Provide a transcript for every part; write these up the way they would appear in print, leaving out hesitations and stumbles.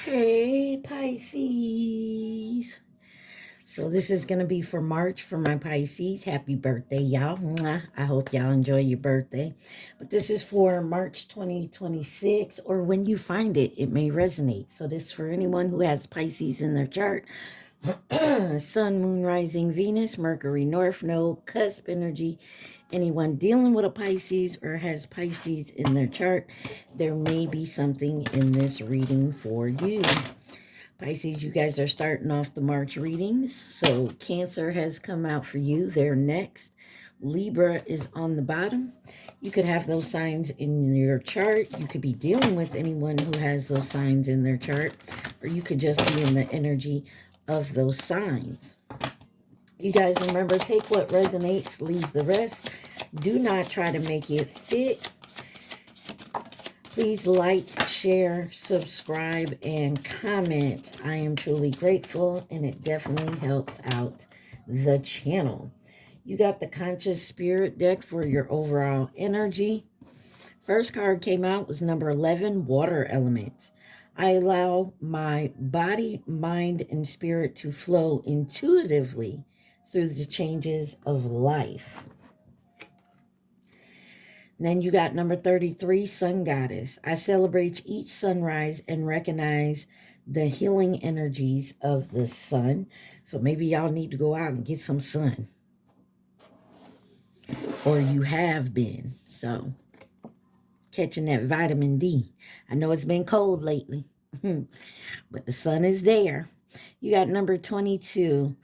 Hey Pisces. So this is going to be for March for my Pisces. Happy birthday, y'all. I hope y'all enjoy your birthday. But this is for March 2026, or when you find it, it may resonate. So this is for anyone who has Pisces in their chart. Sun, Moon, Rising, Venus, Mercury, North Node, Cusp energy. Anyone dealing with a Pisces or has Pisces in their chart, there may be something in this reading for you. Pisces, you guys are starting off the March readings. So Cancer has come out for you. They're next. Libra is on the bottom. You could have those signs in your chart. You could be dealing with anyone who has those signs in their chart, or you could just be in the energy of those signs. You guys remember, take what resonates, leave the rest. Do not try to make it fit. Please like, share, subscribe, and comment. I am truly grateful, and it definitely helps out the channel. You got the Conscious Spirit deck for your overall energy. First card came out was number 11, Water Element. I allow my body, mind, and spirit to flow intuitively through the changes of life. Then you got number 33, Sun Goddess. I celebrate each sunrise and recognize the healing energies of the sun. So maybe y'all need to go out and get some sun. Or you have been. So catching that vitamin D. I know it's been cold lately, but the sun is there. You got number 22,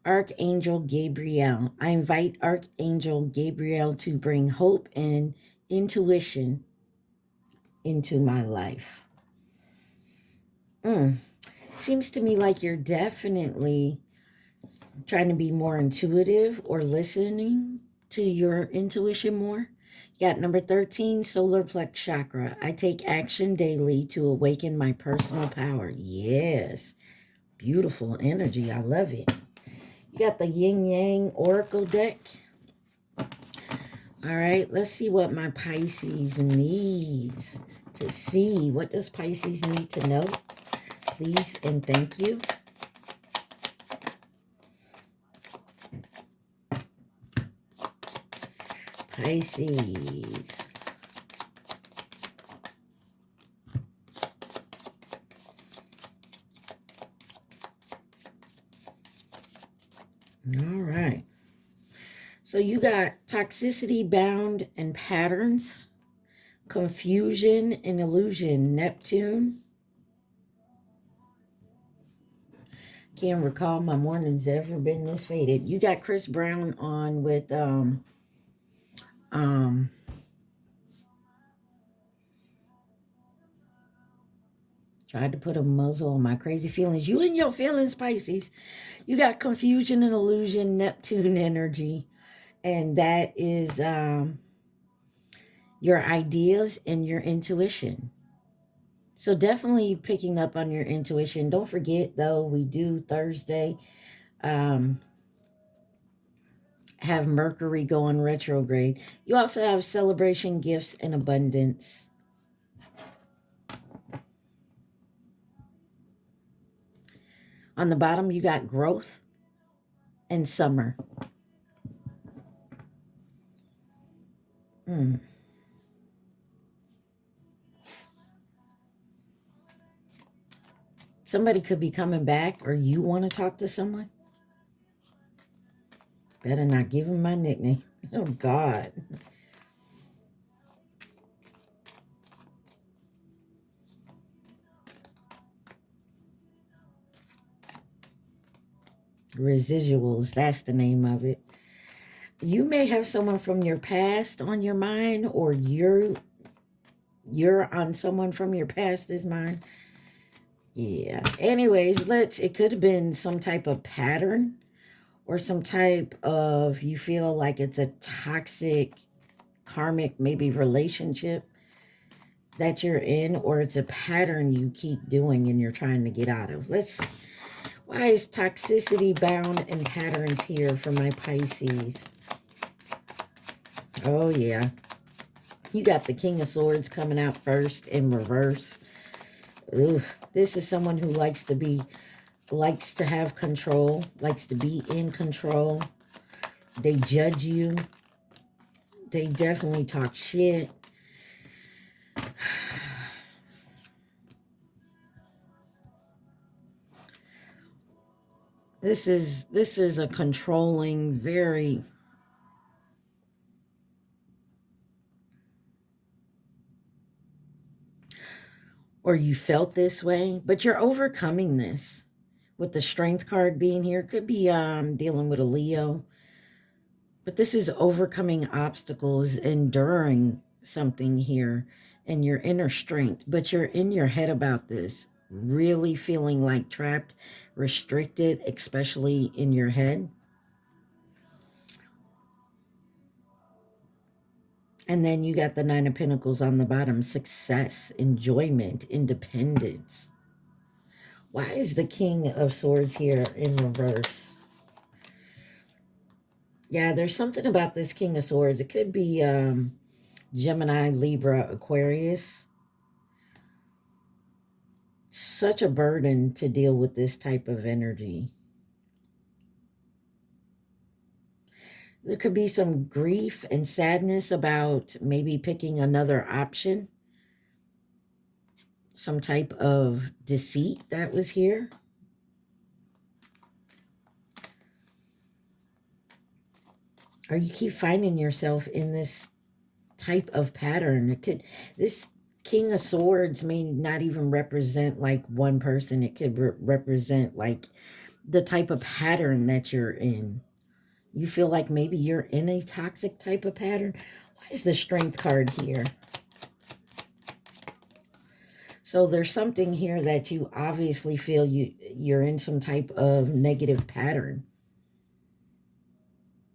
Archangel Gabriel. I invite Archangel Gabriel to bring hope and intuition into my life. Seems to me like you're definitely trying to be more intuitive or listening to your intuition more. You got number 13, Solar Plex Chakra. I take action daily to awaken my personal power. Yes. Beautiful energy. I love it. You got the Yin Yang Oracle deck. All right, let's see what my Pisces needs to see. What does Pisces need to know? Please and thank you. Pisces. All right. So you got toxicity, bound, and patterns, confusion and illusion, Neptune. Can't recall my mornings ever been this faded. You got Chris Brown on with tried to put a muzzle on my crazy feelings. You and your feelings, Pisces. You got confusion and illusion, Neptune energy. And that is your ideas and your intuition. So definitely picking up on your intuition. Don't forget, though, we do Thursday have Mercury going retrograde. You also have celebration, gifts, and abundance. On the bottom, you got growth and summer. Somebody could be coming back, or you want to talk to someone. Better not give him my nickname. Oh, God. Residuals, that's the name of it. You may have someone from your past on your mind, or you're on someone from your past's mind. Yeah. Anyways, it could have been some type of pattern or some type of, you feel like it's a toxic, karmic, maybe relationship that you're in, or it's a pattern you keep doing and you're trying to get out of. Why is toxicity, bound, and patterns here for my Pisces? Oh, yeah. You got the King of Swords coming out first in reverse. Ooh. This is someone who likes to have control, likes to be in control. They judge you. They definitely talk shit. This is a controlling, very... Or you felt this way, but you're overcoming this. With the Strength card being here, could be dealing with a Leo. But this is overcoming obstacles, enduring something here, and your inner strength. But you're in your head about this, really feeling like trapped, restricted, especially in your head. And then you got the Nine of Pentacles on the bottom. Success, enjoyment, independence. Why is the King of Swords here in reverse? Yeah, there's something about this King of Swords. It could be Gemini, Libra, Aquarius. Such a burden to deal with this type of energy. There could be some grief and sadness about maybe picking another option. Some type of deceit that was here. Or you keep finding yourself in this type of pattern. It could, this King of Swords may not even represent like one person. It could represent like the type of pattern that you're in. You feel like maybe you're in a toxic type of pattern. Why is the Strength card here? So there's something here that you obviously feel you're in some type of negative pattern.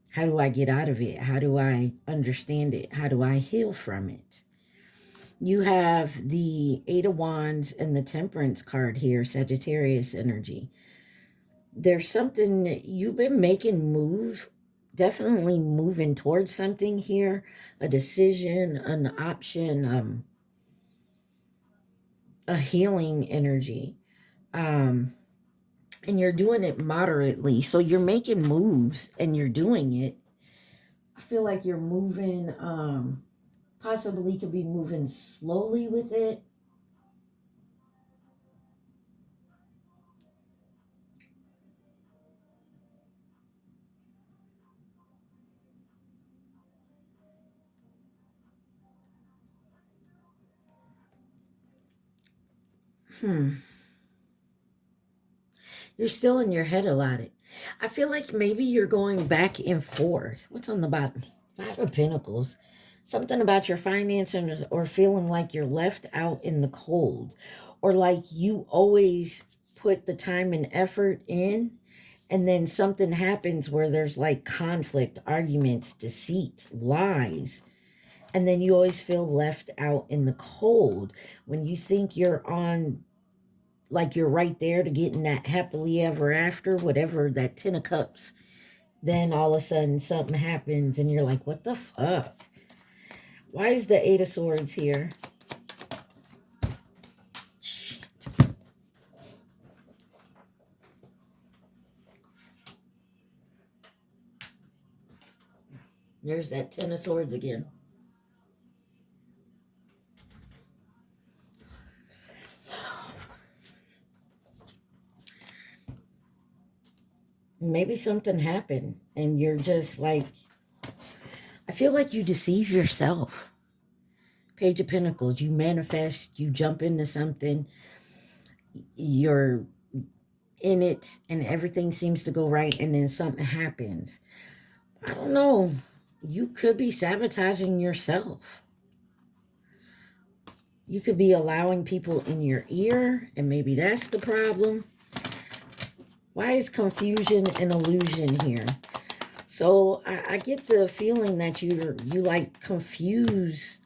How do I get out of it? How do I understand it? How do I heal from it? You have the Eight of Wands and the Temperance card here, Sagittarius energy. There's something you've been making moves, definitely moving towards something here, a decision, an option, a healing energy. And you're doing it moderately. So you're making moves and you're doing it. I feel like you're moving, possibly could be moving slowly with it. You're still in your head a lot. I feel like maybe you're going back and forth. What's on the bottom? Five of Pentacles. Something about your finances or feeling like you're left out in the cold. Or like you always put the time and effort in. And then something happens where there's like conflict, arguments, deceit, lies. And then you always feel left out in the cold. When you think you're on... like you're right there to getting that happily ever after, whatever, that 10 of cups. Then all of a sudden something happens and you're like, what the fuck? Why is the Eight of Swords here? Shit. There's that 10 of Swords again. Maybe something happened and you're just like... I feel like you deceive yourself. Page of Pentacles, you manifest, you jump into something, you're in it and everything seems to go right, and then something happens. I don't know. You could be sabotaging yourself. You could be allowing people in your ear, and maybe that's the problem. Why is confusion and illusion here? So I get the feeling that you like confused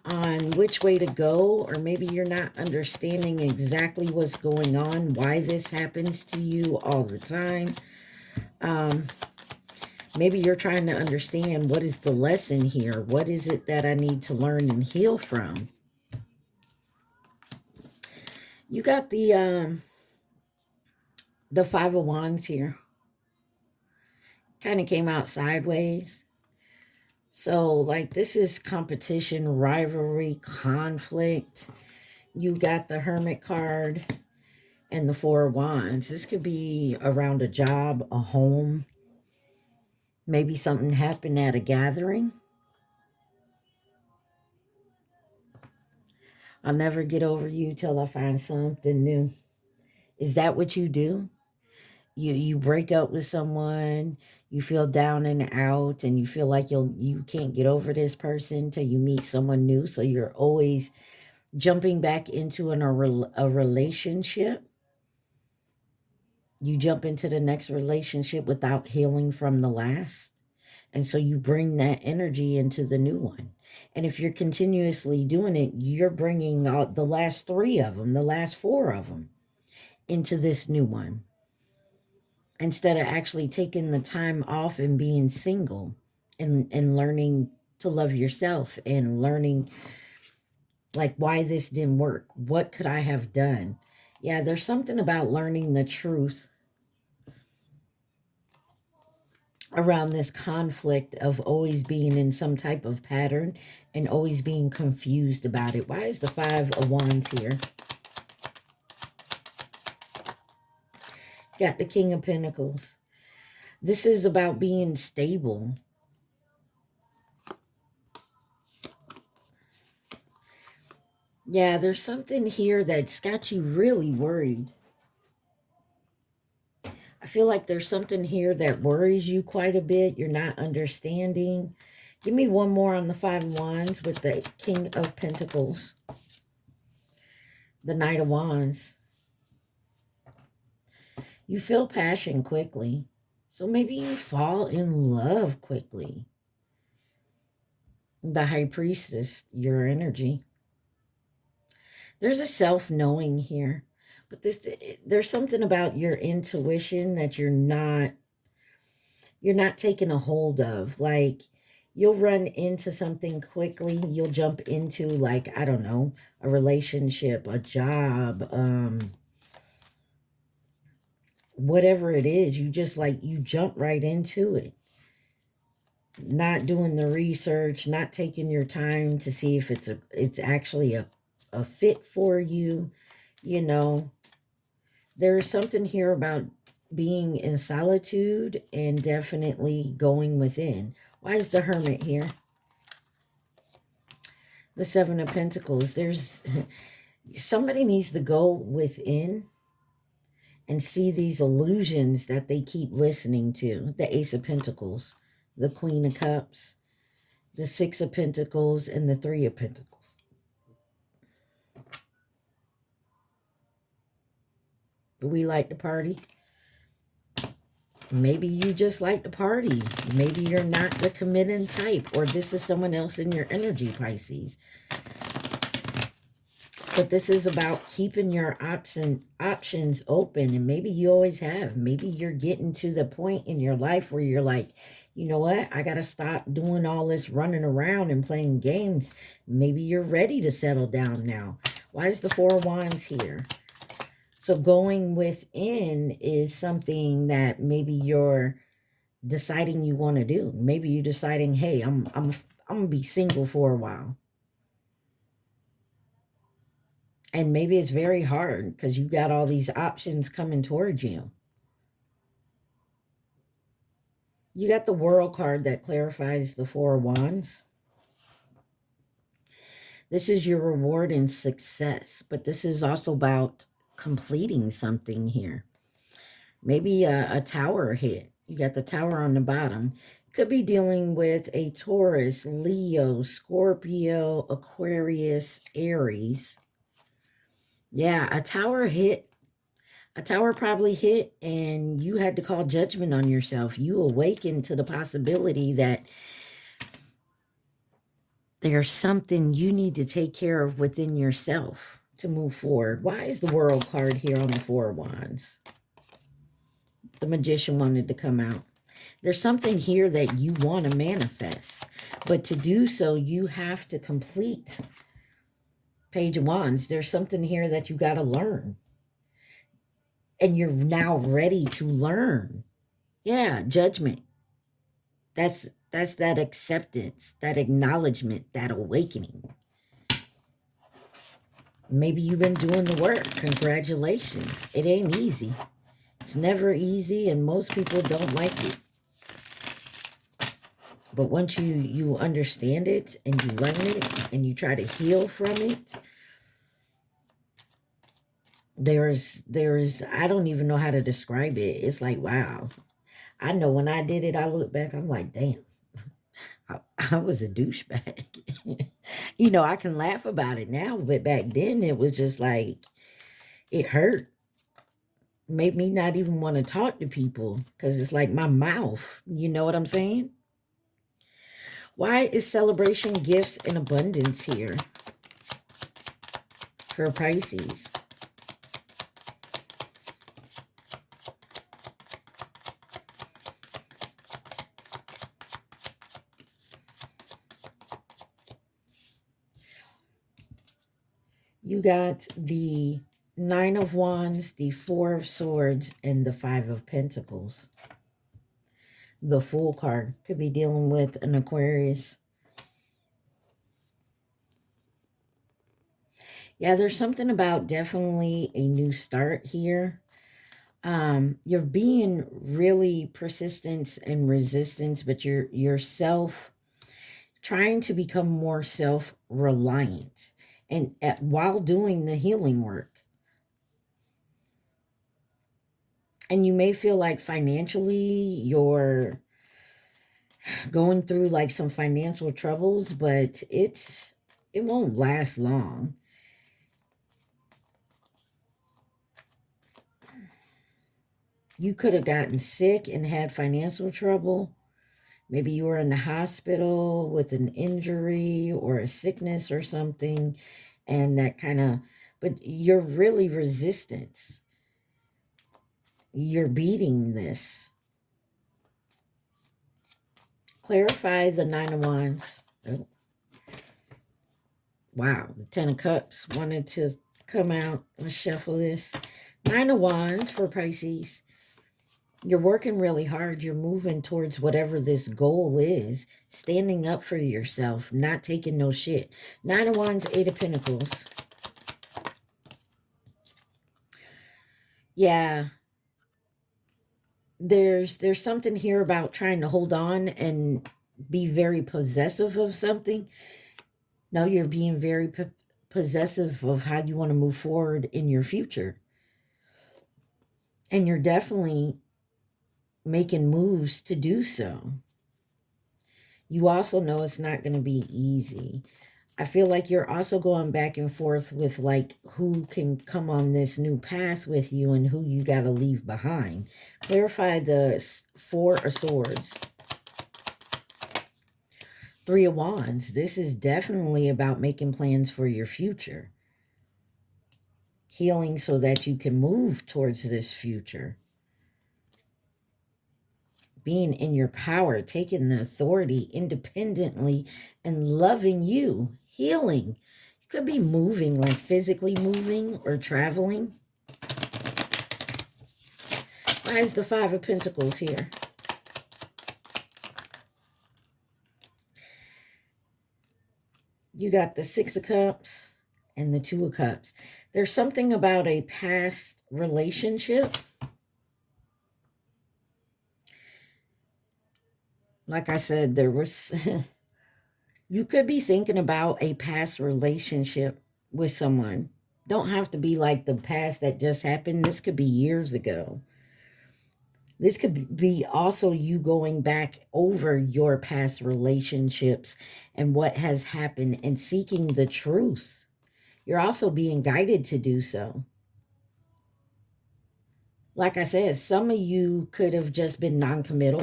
on which way to go, or maybe you're not understanding exactly what's going on, why this happens to you all the time. Maybe you're trying to understand, what is the lesson here? What is it that I need to learn and heal from? You got the Five of Wands here. Kind of came out sideways. So, like, this is competition, rivalry, conflict. You got the Hermit card and the Four of Wands. This could be around a job, a home. Maybe something happened at a gathering. I'll never get over you till I find something new. Is that what you do? You break up with someone, you feel down and out, and you feel like you can't get over this person till you meet someone new. So you're always jumping back into a relationship. You jump into the next relationship without healing from the last. And so you bring that energy into the new one. And if you're continuously doing it, you're bringing out the last three of them, the last four of them into this new one. Instead of actually taking the time off and being single and learning to love yourself and learning, like, why this didn't work. What could I have done? Yeah, there's something about learning the truth around this conflict of always being in some type of pattern and always being confused about it. Why is the Five of Wands here? Got the King of Pentacles. This is about being stable. Yeah, there's something here that's got you really worried. I feel like there's something here that worries you quite a bit. You're not understanding. Give me one more on the Five of Wands with the King of Pentacles. The Knight of Wands. You feel passion quickly. So maybe you fall in love quickly. The High Priestess, your energy. There's a self-knowing here. But there's something about your intuition that you're not taking a hold of. Like, you'll run into something quickly. You'll jump into, like, I don't know, a relationship, a job, whatever it is. You just, like, you jump right into it. Not doing the research, not taking your time to see if it's actually a fit for you. You know, there's something here about being in solitude and definitely going within. Why is the Hermit here? The Seven of Pentacles. There's somebody needs to go within and see these illusions that they keep listening to. The Ace of Pentacles, the Queen of Cups, the Six of Pentacles, and the Three of Pentacles. Do we like to party? Maybe you just like to party. Maybe you're not the committing type, or this is someone else in your energy, Pisces. But this is about keeping your options open, and maybe you always have. Maybe you're getting to the point in your life where you're like, you know what? I got to stop doing all this running around and playing games. Maybe you're ready to settle down now. Why is the Four of Wands here? So going within is something that maybe you're deciding you want to do. Maybe you're deciding, hey, I'm going to be single for a while. And maybe it's very hard because you got all these options coming towards you. You got the World card that clarifies the Four of Wands. This is your reward and success, but this is also about completing something here. Maybe a tower hit. You got the Tower on the bottom. Could be dealing with a Taurus, Leo, Scorpio, Aquarius, Aries. Yeah, a tower hit. A tower probably hit and you had to call judgment on yourself. You awakened to the possibility that there's something you need to take care of within yourself to move forward. Why is the World card here on the Four of Wands? The Magician wanted to come out. There's something here that you want to manifest. But to do so, you have to complete Page of Wands. There's something here that you got to learn. And you're now ready to learn. Yeah, Judgment. That's that acceptance, that acknowledgement, that awakening. Maybe you've been doing the work. Congratulations. It ain't easy. It's never easy, and most people don't like it. But once you understand it and you learn it and you try to heal from it, there's I don't even know how to describe it. It's like, wow. I know when I did it, I look back, I'm like, damn, I was a douchebag. You know, I can laugh about it now, but back then it was just like, it hurt. Made me not even want to talk to people because it's like my mouth. You know what I'm saying? Why is celebration, gifts, and abundance here for Pisces? You got the Nine of Wands, the Four of Swords, and the Five of Pentacles. The Fool card could be dealing with an Aquarius. Yeah, there's something about definitely a new start here. You're being really persistent and resistance, but you're trying to become more self-reliant, and while doing the healing work. And you may feel like financially you're going through like some financial troubles, but it won't last long. You could have gotten sick and had financial trouble. Maybe you were in the hospital with an injury or a sickness or something, and that kind of, but you're really resistant. You're beating this. Clarify the Nine of Wands. Oh. Wow, the Ten of Cups wanted to come out. Let's shuffle this. Nine of Wands for Pisces. You're working really hard. You're moving towards whatever this goal is. Standing up for yourself. Not taking no shit. Nine of Wands, Eight of Pentacles. Yeah. There's something here about trying to hold on and be very possessive of something. No, you're being very possessive of how you want to move forward in your future. And you're definitely making moves to do so. You also know it's not going to be easy. I feel like you're also going back and forth with like who can come on this new path with you and who you got to leave behind. Clarify the Four of Swords. Three of Wands. This is definitely about making plans for your future. Healing so that you can move towards this future. Being in your power, taking the authority independently and loving you. Healing. You could be moving, like physically moving or traveling. Why is the Five of Pentacles here? You got the Six of Cups and the Two of Cups. There's something about a past relationship. Like I said, there was... You could be thinking about a past relationship with someone. Don't have to be like the past that just happened. This could be years ago. This could be also you going back over your past relationships and what has happened and seeking the truth. You're also being guided to do so. Like I said, some of you could have just been non-committal.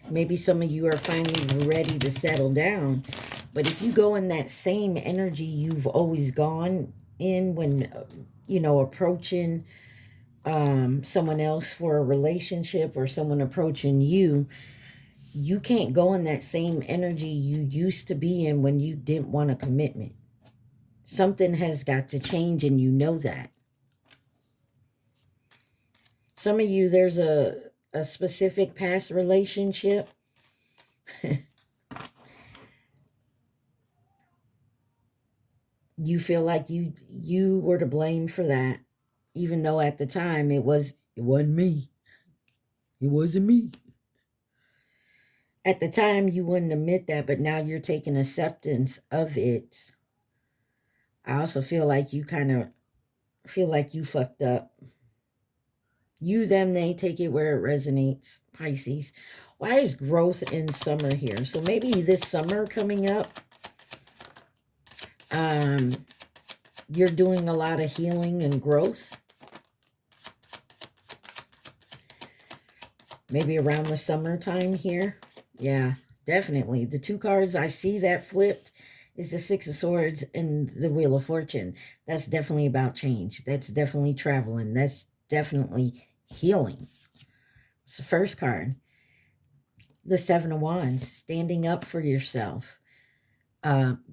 Maybe some of you are finally ready to settle down. But if you go in that same energy you've always gone in when, you know, approaching someone else for a relationship or someone approaching you, you can't go in that same energy you used to be in when you didn't want a commitment. Something has got to change, and you know that. Some of you, there's a specific past relationship. You feel like you were to blame for that, even though at the time it wasn't me. It wasn't me. At the time you wouldn't admit that, but now you're taking acceptance of it. I also feel like you kind of feel like you fucked up. You, them, they, take it where it resonates. Pisces. Why is growth in summer here? So maybe this summer coming up, you're doing a lot of healing and growth. Maybe around the summertime here. Yeah, definitely. The two cards I see that flipped is the Six of Swords and the Wheel of Fortune. That's definitely about change. That's definitely traveling. That's definitely healing. It's the first card. The Seven of Wands, standing up for yourself.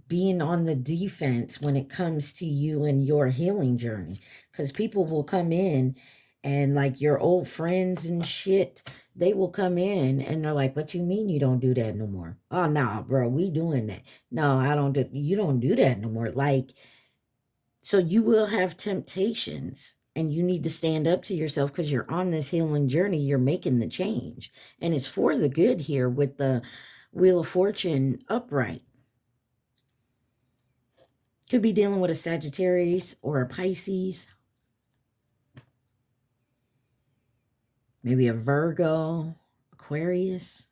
Being on the defense when it comes to you and your healing journey. Because people will come in and like your old friends and shit, they will come in and they're like, what you mean you don't do that no more? Oh, nah, bro, we doing that. No, I don't do, you don't do that no more. Like, so you will have temptations and you need to stand up to yourself because you're on this healing journey. You're making the change. And it's for the good here with the Wheel of Fortune upright. Could be dealing with a Sagittarius or a Pisces. Maybe a Virgo, Aquarius.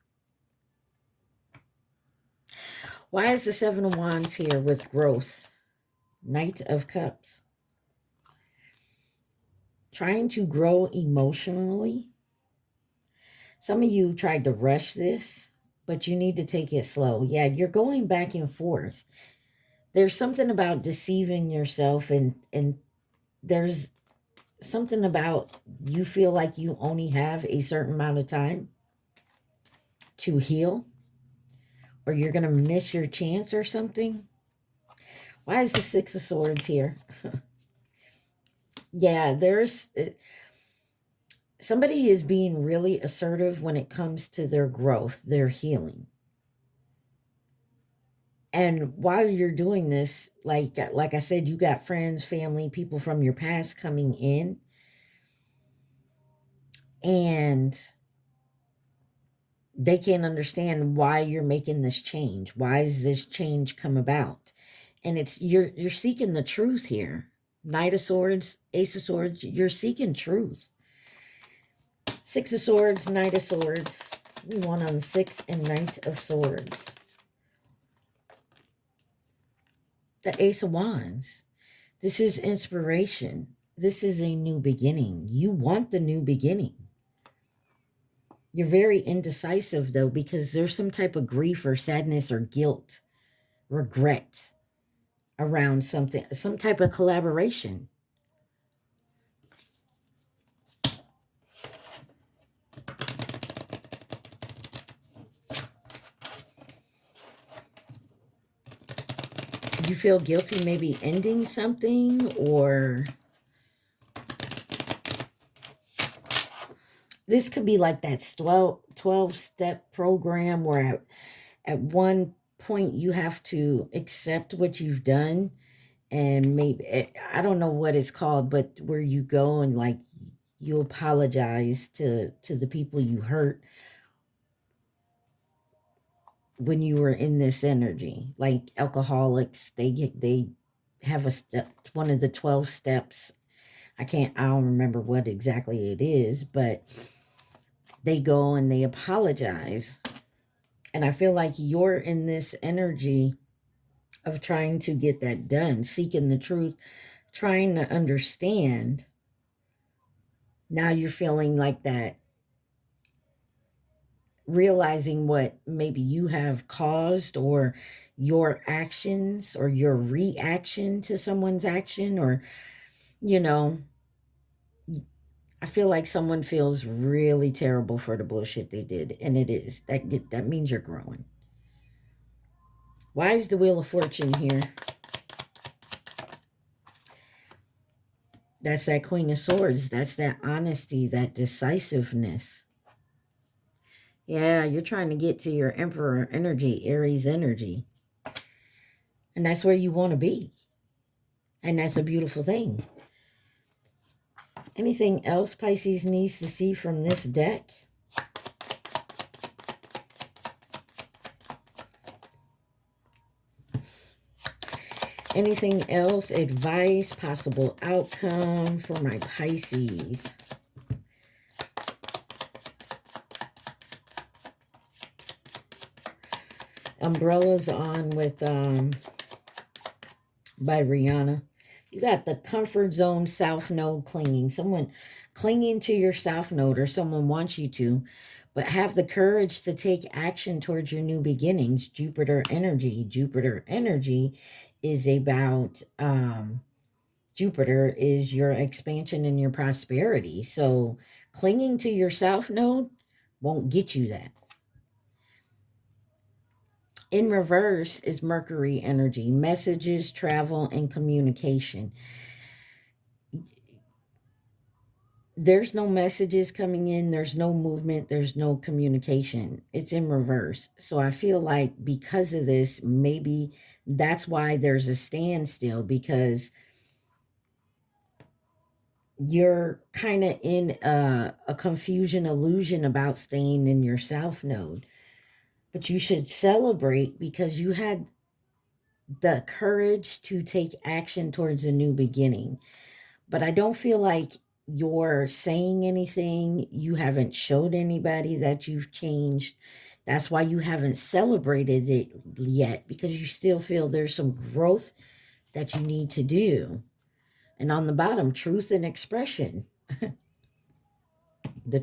Why is the Seven of Wands here with growth? Knight of Cups. Trying to grow emotionally. Some of you tried to rush this, but you need to take it slow. Yeah, you're going back and forth. There's something about deceiving yourself, and there's something about you feel like you only have a certain amount of time to heal, or you're going to miss your chance or something. Why is the Six of Swords here? Yeah, there's somebody is being really assertive when it comes to their growth, their healing. And while you're doing this, like I said, you got friends, family, people from your past coming in. And they can't understand why you're making this change. Why is this change come about? And it's you're seeking the truth here. Knight of Swords, Ace of Swords, you're seeking truth. Six of Swords, Knight of Swords. We want on the Six and Knight of Swords. The Ace of Wands. This is inspiration. This is a new beginning. You want the new beginning. You're very indecisive, though, because there's some type of grief or sadness or guilt, regret around something, some type of collaboration. You feel guilty maybe ending something, or this could be like that 12-step program where at one point you have to accept what you've done, and maybe, I don't know what it's called, but where you go and like you apologize to the people you hurt when you were in this energy. Like alcoholics, they have a step, one of the 12 steps. I don't remember what exactly it is, but they go and they apologize. And I feel like you're in this energy of trying to get that done, seeking the truth, trying to understand. Now you're feeling like that, realizing what maybe you have caused, or your actions or your reaction to someone's action, or, you know, I feel like someone feels really terrible for the bullshit they did. And it is. That means you're growing. Why is the Wheel of Fortune here? That's that Queen of Swords. That's that honesty, that decisiveness. Yeah, you're trying to get to your Emperor energy, Aries energy. And that's where you want to be. And that's a beautiful thing. Anything else Pisces needs to see from this deck? Anything else? Advice, possible outcome for my Pisces. Umbrellas on with by Rihanna. You got the comfort zone south node clinging. Someone clinging to your south node, or someone wants you to, but have the courage to take action towards your new beginnings. Jupiter energy. Jupiter energy is about Jupiter is your expansion and your prosperity. So clinging to your south node won't get you that. In reverse is Mercury energy, messages, travel, and communication. There's no messages coming in. There's no movement. There's no communication. It's in reverse. So I feel like because of this, maybe that's why there's a standstill, because you're kind of in a confusion illusion about staying in your south node. But you should celebrate because you had the courage to take action towards a new beginning. But I don't feel like you're saying anything. You haven't showed anybody that you've changed. That's why you haven't celebrated it yet, because you still feel there's some growth that you need to do. And on the bottom, truth and expression. The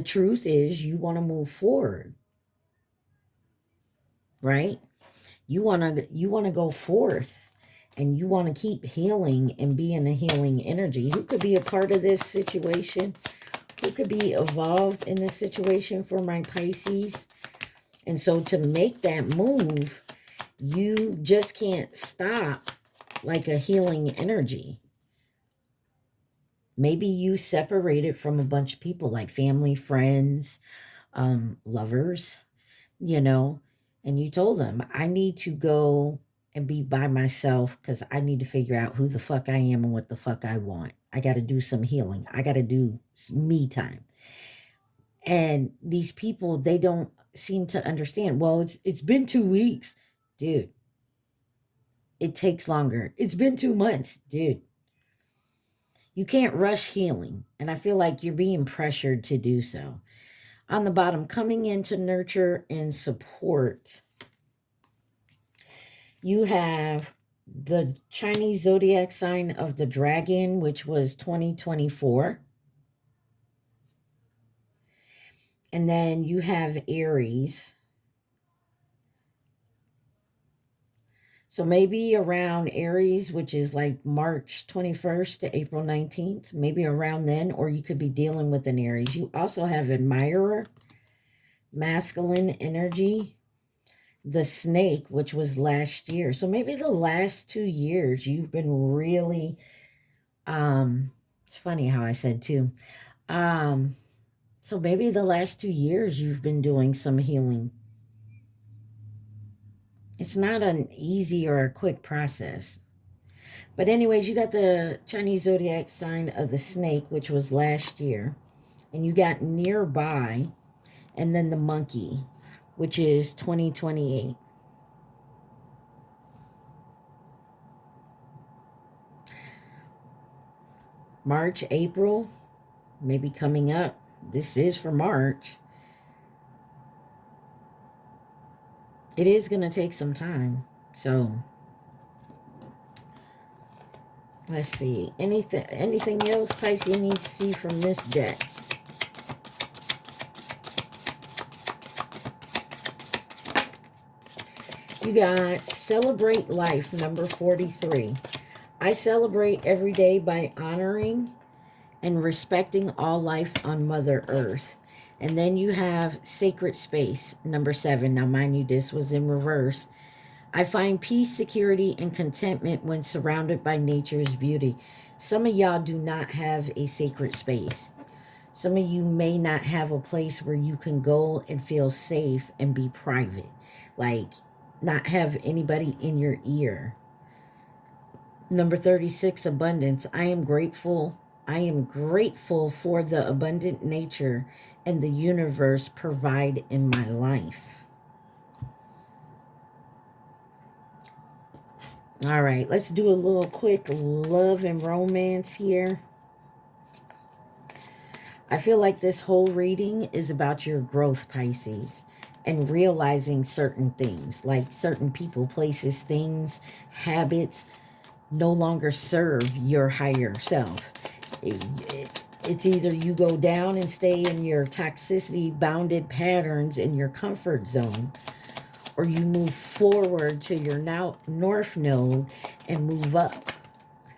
truth is you want to move forward, right? You want to go forth, and you want to keep healing and be in a healing energy. Who could be a part of this situation? Who could be involved in this situation for my Pisces? And so to make that move, you just can't stop like a healing energy. Maybe you separated from a bunch of people, like family, friends, lovers, you know, and you told them, I need to go and be by myself because I need to figure out who the fuck I am and what the fuck I want. I got to do some healing. I got to do me time. And these people, they don't seem to understand. Well, it's been 2 weeks. Dude, it takes longer. It's been 2 months. Dude, you can't rush healing. And I feel like you're being pressured to do so. On the bottom, coming in to nurture and support, you have the Chinese zodiac sign of the dragon, which was 2024. And then you have Aries. So maybe around Aries, which is like March 21st to April 19th, maybe around then, or you could be dealing with an Aries. You also have admirer, masculine energy, the snake, which was last year. So maybe the last 2 years you've been really, it's funny how I said two. So maybe the last 2 years you've been doing some healing. It's not an easy or a quick process. But anyways, you got the Chinese zodiac sign of the snake, which was last year. And you got nearby, and then the monkey, which is 2028. March, April, maybe coming up. This is for March. It is going to take some time. So let's see. Anything else Pisces needs to see from this deck? You got Celebrate Life, number 43. I celebrate every day by honoring and respecting all life on Mother Earth. And then you have sacred space, number 7. Now, mind you, this was in reverse. I find peace, security, and contentment when surrounded by nature's beauty. Some of y'all do not have a sacred space. Some of you may not have a place where you can go and feel safe and be private. Like, not have anybody in your ear. Number 36, abundance. I am grateful for the abundant nature and the universe provide in my life. All right, let's do a little quick love and romance here. I feel like this whole reading is about your growth, Pisces, and realizing certain things, like certain people, places, things, habits no longer serve your higher self. It's either you go down and stay in your toxicity bounded patterns in your comfort zone, or you move forward to your now north node and move up,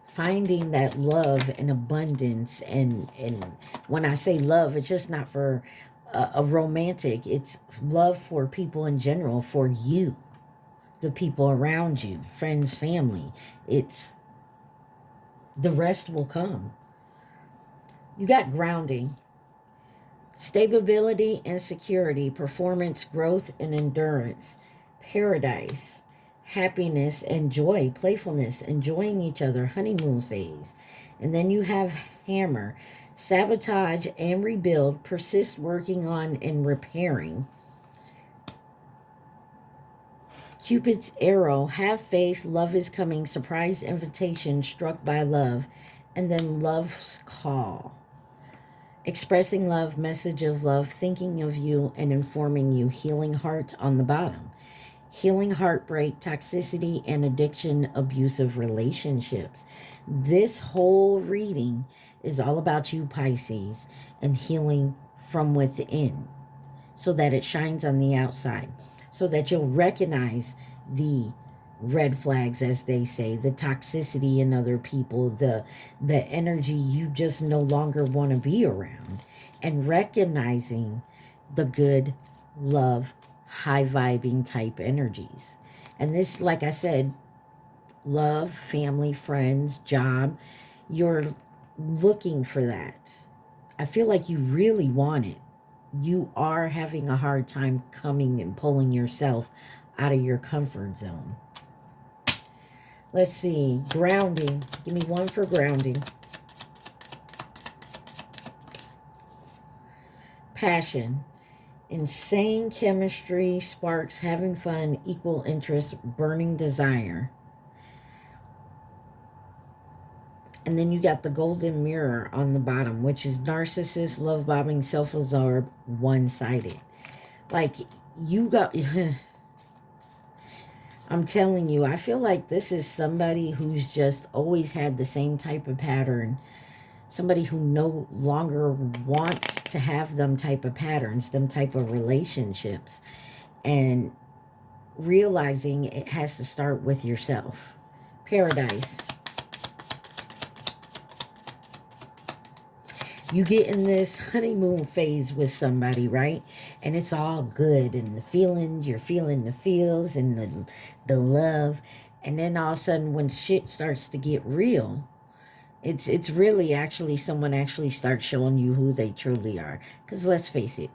finding that love and abundance. And when I say love, it's just not for a romantic, it's love for people in general, for you, the people around you, friends, family. It's the rest will come. You got grounding, stability and security, performance, growth and endurance, paradise, happiness and joy, playfulness, enjoying each other, honeymoon phase. And then you have hammer, sabotage and rebuild, persist working on and repairing. Cupid's arrow, have faith, love is coming, surprise invitation, struck by love, and then love's call. Expressing love, message of love, thinking of you and informing you, healing heart on the bottom. Healing heartbreak, toxicity and addiction, abusive relationships. This whole reading is all about you, Pisces, and healing from within so that it shines on the outside, so that you'll recognize the red flags, as they say, the toxicity in other people, the energy you just no longer want to be around, and recognizing the good, love, high vibing type energies. And this, like I said, love, family, friends, job, you're looking for that. I feel like you really want it. You are having a hard time coming and pulling yourself out of your comfort zone. Let's see, grounding. Give me one for grounding. Passion. Insane chemistry, sparks, having fun, equal interest, burning desire. And then you got the golden mirror on the bottom, which is narcissist, love bombing, self-absorbed, one-sided. Like, you got... I'm telling you, I feel like this is somebody who's just always had the same type of pattern. Somebody who no longer wants to have them type of patterns, them type of relationships. And realizing it has to start with yourself. Paradise. You get in this honeymoon phase with somebody, right? And it's all good. And the feelings, you're feeling the feels and the love. And then all of a sudden, when shit starts to get real, it's really actually someone actually starts showing you who they truly are. Because let's face it,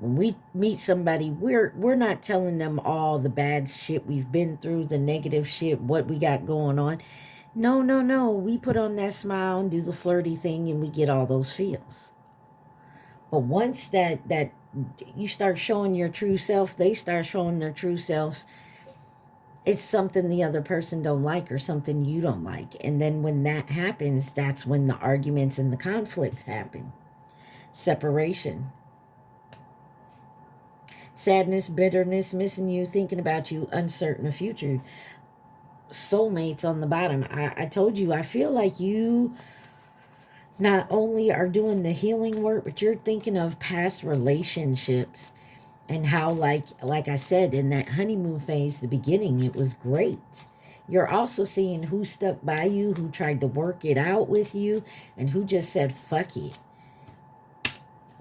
when we meet somebody, we're not telling them all the bad shit we've been through, the negative shit, what we got going on. No, no, no. We put on that smile and do the flirty thing and we get all those feels. But once that you start showing your true self, they start showing their true selves, it's something the other person don't like or something you don't like. And then when that happens, that's when the arguments and the conflicts happen. Separation. Sadness, bitterness, missing you, thinking about you, uncertain of future. Soulmates on the bottom. I told you, I feel like you not only are doing the healing work, but you're thinking of past relationships and how, like I said, in that honeymoon phase, the beginning, it was great. You're also seeing who stuck by you, who tried to work it out with you, and who just said, fuck it.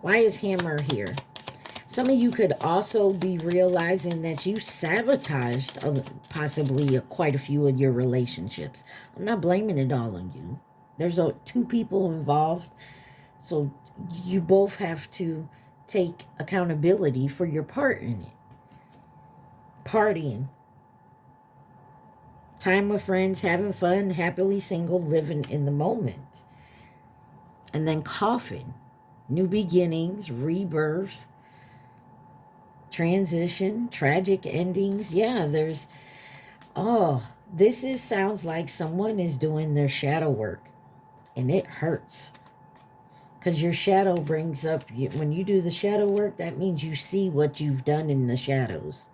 Why is Hammer here? Some of you could also be realizing that you sabotaged possibly quite a few of your relationships. I'm not blaming it all on you. There's two people involved, so you both have to take accountability for your part in it. Partying. Time with friends, having fun, happily single, living in the moment. And then Coffin. New beginnings, rebirth, transition, tragic endings. Yeah, there's, oh, sounds like someone is doing their shadow work. And it hurts. Because your shadow brings up, when you do the shadow work, that means you see what you've done in the shadows.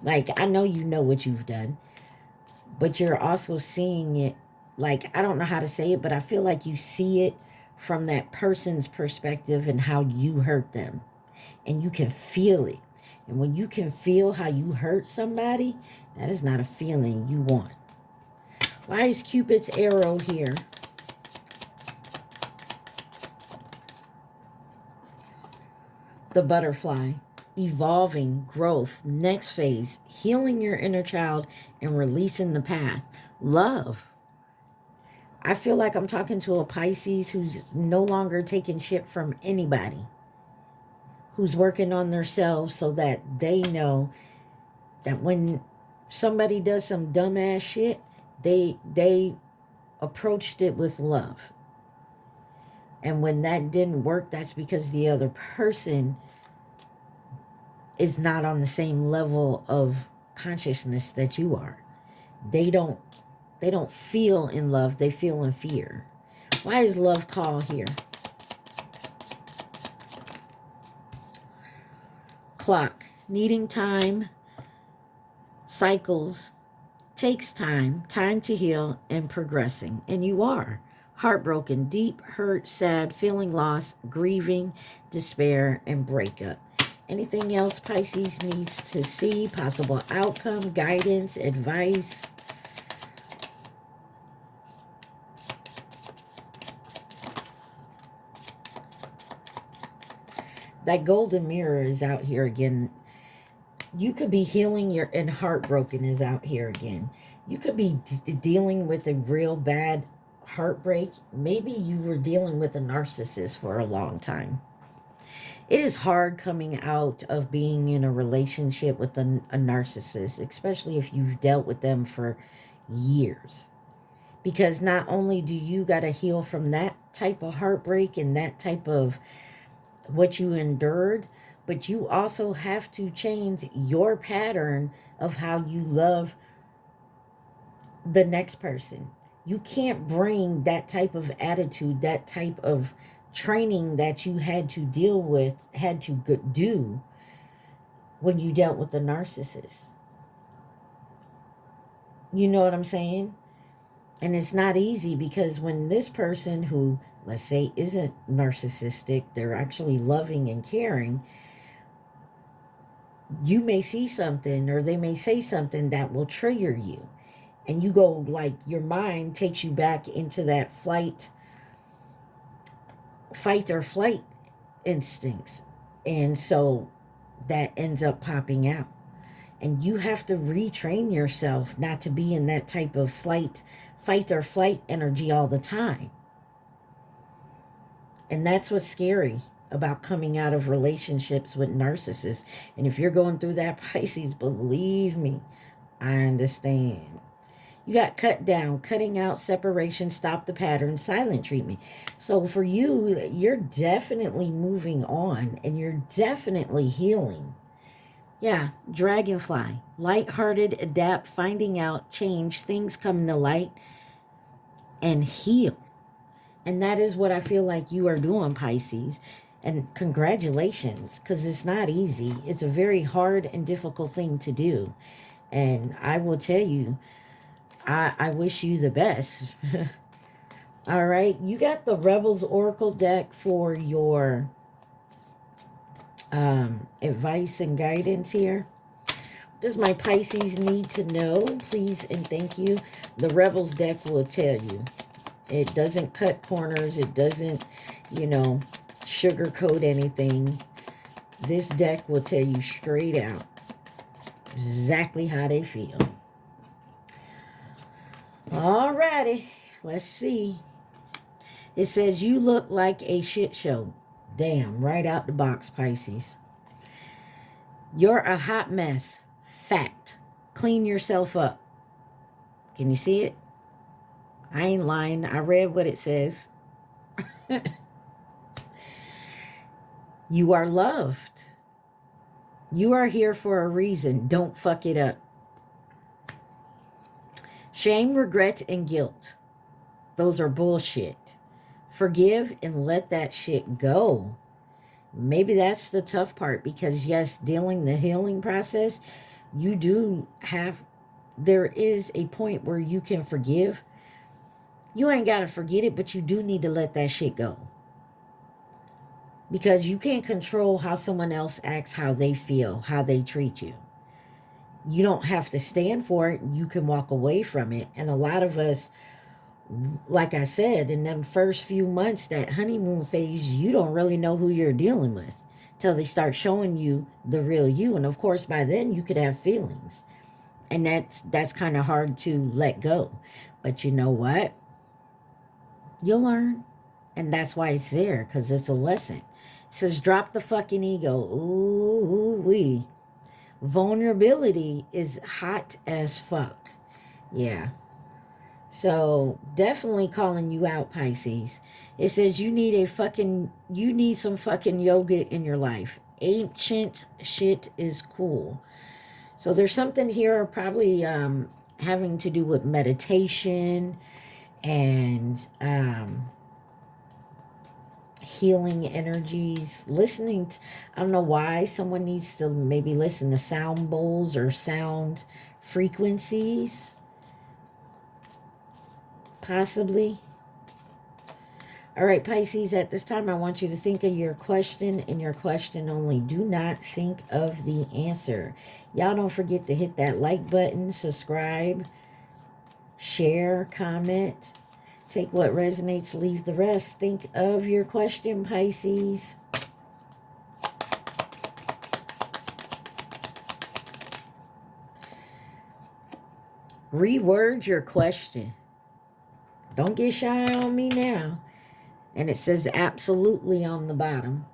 Like, I know you know what you've done. But you're also seeing it, like, I don't know how to say it, but I feel like you see it from that person's perspective and how you hurt them. And you can feel it. And when you can feel how you hurt somebody, that is not a feeling you want. Why is Cupid's arrow here? The butterfly. Evolving, growth, next phase, healing your inner child and releasing the path. Love. I feel like I'm talking to a Pisces who's no longer taking shit from anybody. Who's working on themselves so that they know that when somebody does some dumbass shit, they approached it with love. And when that didn't work, that's because the other person is not on the same level of consciousness that you are. They don't feel in love, they feel in fear. Why is love call here? Clock. Needing time, cycles, takes time to heal and progressing. And you are. Heartbroken, deep hurt, sad, feeling lost, grieving, despair, and breakup. Anything else Pisces needs to see? Possible outcome, guidance, advice. That golden mirror is out here again. You could be healing your, and heartbroken is out here again. You could be dealing with a real bad heartbreak. Maybe you were dealing with a narcissist for a long time. It is hard coming out of being in a relationship with a narcissist, especially if you've dealt with them for years. Because not only do you got to heal from that type of heartbreak and that type of what you endured, but you also have to change your pattern of how you love the next person. You can't bring that type of attitude, that type of training that you had to deal with, had to do when you dealt with the narcissist. You know what I'm saying? And it's not easy because when this person who, let's say, isn't narcissistic, they're actually loving and caring, you may see something or they may say something that will trigger you. And you go, like, your mind takes you back into that fight or flight instincts. And so that ends up popping out. And you have to retrain yourself not to be in that type of fight or flight energy all the time. And that's what's scary about coming out of relationships with narcissists. And if you're going through that, Pisces, believe me, I understand. You got cut down, cutting out, separation, stop the pattern, silent treatment. So for you, you're definitely moving on and you're definitely healing. Yeah, dragonfly, lighthearted, adapt, finding out, change, things come to light, and heal. And that is what I feel like you are doing, Pisces. And congratulations, because it's not easy. It's a very hard and difficult thing to do. And I will tell you, I wish you the best. All right, you got the Rebels Oracle deck for your advice and guidance here. does my Pisces need to know? Please and thank you. The Rebels deck will tell you. It doesn't cut corners. It doesn't, you know, sugarcoat anything. This deck will tell you straight out exactly how they feel. Alrighty, let's see. It says, you look like a shit show. Damn, right out the box, Pisces. You're a hot mess. Fact. Clean yourself up. Can you see it? I ain't lying. I read what it says. You are loved. You are here for a reason. Don't fuck it up. Shame, regret, and guilt. Those are bullshit. Forgive and let that shit go. Maybe that's the tough part, because yes, dealing the healing process, you do have, there is a point where you can forgive. You ain't got to forget it, but you do need to let that shit go. Because you can't control how someone else acts, how they feel, how they treat you. You don't have to stand for it. You can walk away from it. And a lot of us, like I said, in them first few months, that honeymoon phase, you don't really know who you're dealing with till they start showing you the real you. And of course, by then you could have feelings. And that's kind of hard to let go. But you know what? You'll learn. And that's why it's there, because it's a lesson. It says, drop the fucking ego. Ooh, wee. Vulnerability is hot as fuck. Yeah. So definitely calling you out, Pisces. It says you need some fucking yoga in your life. Ancient shit is cool. So there's something here probably having to do with meditation and healing energies. Listening to, I don't know why someone needs to maybe listen to sound bowls or sound frequencies. Possibly. All right, Pisces, at this time, I want you to think of your question and your question only. Do not think of the answer. Y'all don't forget to hit that like button, subscribe, share, comment. Take what resonates, leave the rest. Think of your question, Pisces. Reword your question. Don't get shy on me now. And it says absolutely on the bottom.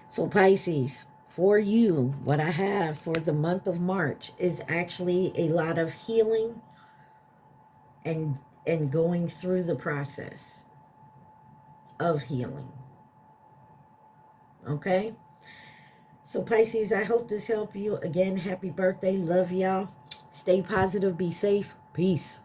So Pisces, for you, what I have for the month of March is actually a lot of healing and going through the process of healing. Okay? So Pisces, I hope this helped you. Again, happy birthday. Love y'all. Stay positive. Be safe. Peace.